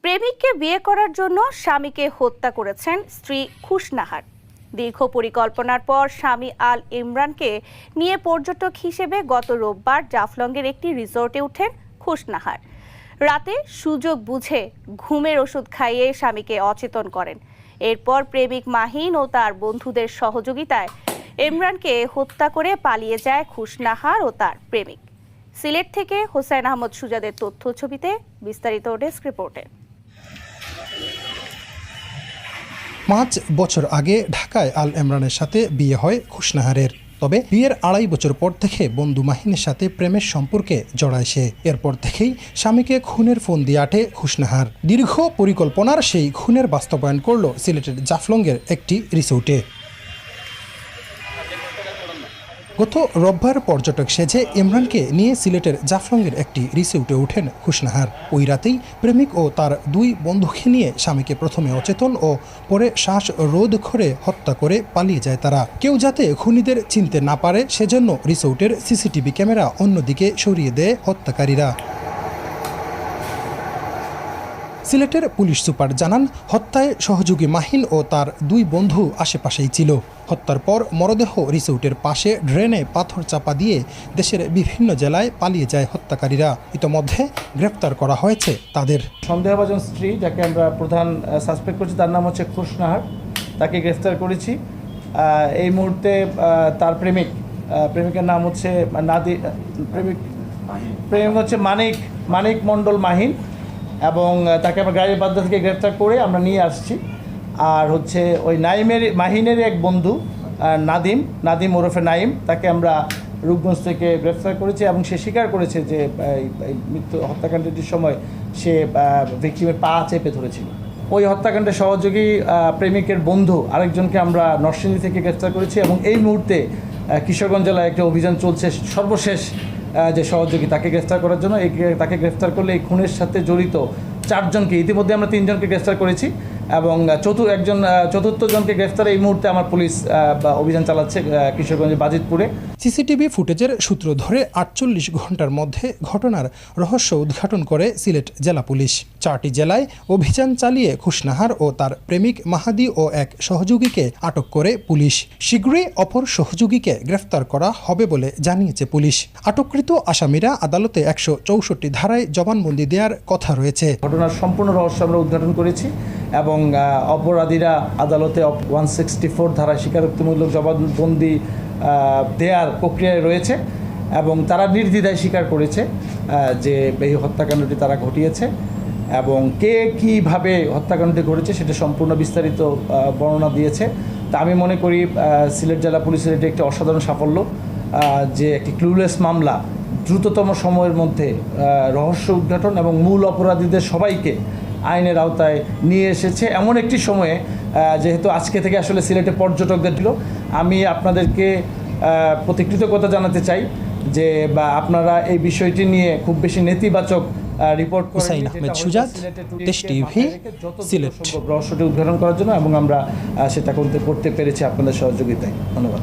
প্রেমিককে বিয়ে করার জন্য স্বামীকে হত্যা করেছেন স্ত্রী খুশনাহার। দীর্ঘ পরিকল্পনার পর স্বামী আল ইমরানকে নিয়ে পর্যটক হিসেবে গত রোববার জাফলংয়ের একটি রিসোর্টে ওঠেন খুশনাহার। রাতে সুযোগ বুঝে ঘুমের ওষুধ খাইয়ে স্বামীকে অচেতন করেন। এরপর প্রেমিক মাহিন ও তার বন্ধুদের সহযোগিতায় ইমরানকে হত্যা করে পালিয়ে যায় খুশনাহার ও তার প্রেমিক। সিলেট থেকে হোসেন আহমদ সুজাদের তথ্য ছবিতে বিস্তারিত ডেস্ক রিপোর্টে। 5 বছর আগে ঢাকায় আল ইমরানের সাথে বিয়ে হয় খুশনাহারের। তবে বিয়ের 2.5 বছর পর থেকে বন্ধু মাহিনের সাথে প্রেমের সম্পর্কে জড়ায় সে। এরপর থেকেই স্বামীকে খুনের ফোন দিয়ে আটে খুশনাহার। দীর্ঘ পরিকল্পনার সেই খুনের বাস্তবায়ন করল সিলেটের জাফলংয়ের একটি রিসোর্টে। গত রোববার পর্যটক সেজে ইমরানকে নিয়ে সিলেটের জাফলংয়ের একটি রিসোর্টে ওঠেন খুশনাহার। ওই রাতেই প্রেমিক ও তার 2 বন্ধুকে নিয়ে স্বামীকে প্রথমে অচেতন ও পরে শ্বাস রোধ করে হত্যা করে পালিয়ে যায় তারা। কেউ যাতে খুনিদের চিনতে না পারে সেজন্য রিসোর্টের সিসিটিভি ক্যামেরা অন্যদিকে সরিয়ে দেয় হত্যাকারীরা। সিলেটের পুলিশ সুপার জানান, হত্যায় সহযোগী মাহিন ও তার 2 বন্ধু আশেপাশেই ছিল। হত্যার পর মরদেহ রিসোর্টের পাশে ড্রেনে পাথর চাপা দিয়ে দেশের বিভিন্ন জেলায় পালিয়ে যায় হত্যাকারীরা। ইতোমধ্যে গ্রেফতার করা হয়েছে তাদের। সন্দেহভাজন স্ত্রী, যাকে আমরা প্রধান সাসপেক্ট করছি, তার নাম হচ্ছে খুশনাহার। তাকে গ্রেফতার করেছি। এই মুহূর্তে তার প্রেমিকের নাম হচ্ছে প্রেমিক হচ্ছে মানিক মণ্ডল মাহিন, এবং তাকে আমরা গাড়ির বাধ্য থেকে গ্রেফতার করে আমরা নিয়ে আসছি। আর হচ্ছে ওই মাহিনের এক বন্ধু নাদিম ওরফে নাইম, তাকে আমরা রূপগঞ্জ থেকে গ্রেফতার করেছি এবং সে স্বীকার করেছে যে হত্যাকাণ্ডটির সময় সে ভিকটিমের পা চেপে ধরেছিল। ওই হত্যাকাণ্ডের সহযোগী প্রেমিকের বন্ধু আরেকজনকে আমরা নরসিংদী থেকে গ্রেফতার করেছি, এবং এই মুহূর্তে কিশোরগঞ্জ জেলায় একটা অভিযান চলছে সর্বশেষ যে সহযোগী তাকে গ্রেফতার করার জন্য। তাকে গ্রেফতার করলে এই খুনের সাথে জড়িত 4 জনকে, ইতিমধ্যে আমরা 3 জনকে গ্রেফতার করেছি, এবং চতুর্থ জনকে গ্রেফতার এই মুহূর্তে আমার পুলিশ অভিযান চালাচ্ছে কিশোরগঞ্জের বাজিতপুরে। সিসিটিভি ফুটেজের সূত্র ধরে 48 ঘন্টার মধ্যে ঘটনার রহস্য উদ্ঘাটন করে সিলেট জেলা পুলিশ। 4টি জেলায় অভিযান চালিয়ে খুশনাহার ও তার প্রেমিক মাহাদি ও এক সহযোগীকে আটক করে পুলিশ। শীঘ্রই অপর সহযোগীকে গ্রেফতার করা হবে বলে জানিয়েছে পুলিশ। আটককৃত আসামিরা আদালতে 164 ধারায় জবানবন্দি দেওয়ার কথা রয়েছে। ঘটনার সম্পূর্ণ রহস্য আমরা উদ্ঘাটন করেছি, এবং অপরাধীরা আদালতে 164 ধারায় স্বীকারোক্তিমূলক জবানবন্দি দেওয়ার প্রক্রিয়ায় রয়েছে, এবং তারা নির্দ্বিধায় স্বীকার করেছে যে এই হত্যাকাণ্ডটি তারা ঘটিয়েছে, এবং কে কীভাবে হত্যাকাণ্ডটি ঘটেছে সেটা সম্পূর্ণ বিস্তারিত বর্ণনা দিয়েছে। তা আমি মনে করি সিলেট জেলা পুলিশের এটি একটি অসাধারণ সাফল্য, যে একটি ক্লুলেস মামলা দ্রুততম সময়ের মধ্যে রহস্য উদ্ঘাটন এবং মূল অপরাধীদের সবাইকে আইনের আওতায় নিয়ে এসেছে এমন একটি সময়ে, যেহেতু আজকে থেকে আসলে সিলেটে পর্যটকদের দিল। আমি আপনাদেরকে প্রতি কৃতজ্ঞতা জানাতে চাই যে আপনারা এই বিষয়টি নিয়ে খুব বেশি নেতিবাচক রিপোর্ট করেন। হোসেন আহমদ সুজাত, দেশ টিভি, সিলেট। রহস্যটি উদ্ঘাটন করার জন্য, এবং আমরা সেটা করতে পেরেছি আপনাদের সহযোগিতায়। ধন্যবাদ।